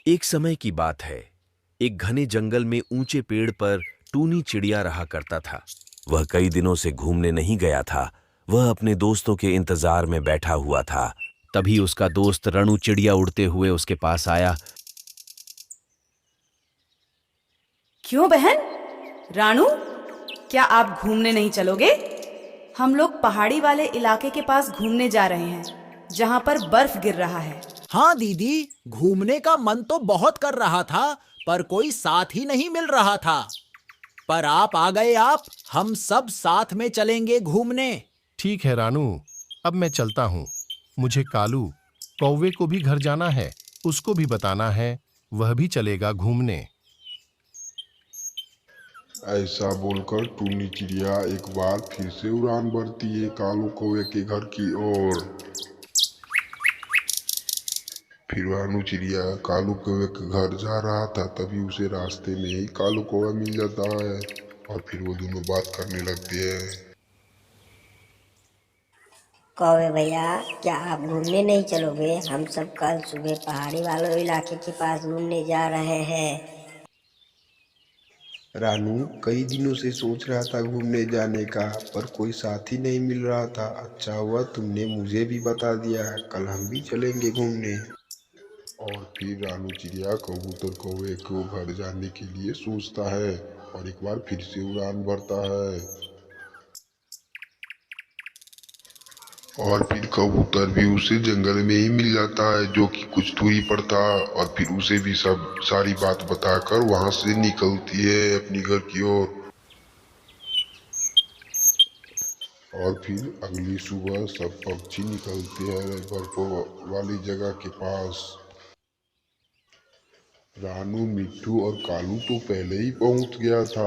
एक समय की बात है। एक घने जंगल में ऊंचे पेड़ पर टूनी चिड़िया रहा करता था। वह कई दिनों से घूमने नहीं गया था। वह अपने दोस्तों के इंतजार में बैठा हुआ था। तभी उसका दोस्त रणु चिड़िया उड़ते हुए उसके पास आया। क्यों बहन? रानू, क्या आप घूमने नहीं चलोगे? हम लोग पहाड़ी वाले इलाके के पास घूमने जा रहे हैं, जहाँ पर बर्फ गिर रहा है। हाँ दीदी, घूमने का मन तो बहुत कर रहा था, पर कोई साथ ही नहीं मिल रहा था। पर आप आ गए। हम सब साथ में चलेंगे घूमने। ठीक है रानू, अब मैं चलता हूँ। मुझे कालू कौवे को भी घर जाना है, उसको भी बताना है, वह भी चलेगा घूमने। ऐसा बोलकर टूनी चिड़िया एक बार फिर से उड़ान भरती है कालू कौवे के घर की ओर। फिर रानू चिड़िया कालू कौवे के घर जा रहा था, तभी उसे रास्ते में ही कालू कौवा मिल जाता है और फिर वो दोनों बात करने लगते हैं। कौवे भैया, क्या आप घूमने नहीं चलोगे? हम सब कल सुबह पहाड़ी वालों इलाके के पास घूमने जा रहे हैं। रानू कई दिनों से सोच रहा था घूमने जाने का, पर कोई साथी नहीं मिल रहा था। अच्छा हुआ तुमने मुझे भी बता दिया, कल हम भी चलेंगे घूमने। और फिर रानू चिड़िया कबूतर कौवे को घर जाने के लिए सोचता है और एक बार फिर से उड़ान भरता है। और फिर कबूतर भी उसे जंगल में ही मिल जाता है, जो कि कुछ दूरी पर था, और फिर उसे भी सब सारी बात बताकर वहां से निकलती है अपनी घर की ओर। और फिर अगली सुबह सब पक्षी निकलते हैं बर्फ वाली जगह के पास। रानू, मिट्ठू और कालू तो पहले ही पहुंच गया था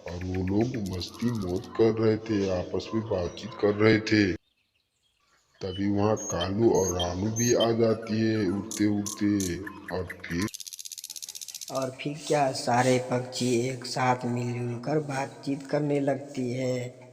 और वो लोग मस्ती मौज कर रहे थे, आपस में बातचीत कर रहे थे। तभी वहाँ कालू और रानू भी आ जाती है उड़ते उड़ते। और फिर क्या, सारे पक्षी एक साथ मिलजुल कर बातचीत करने लगती है।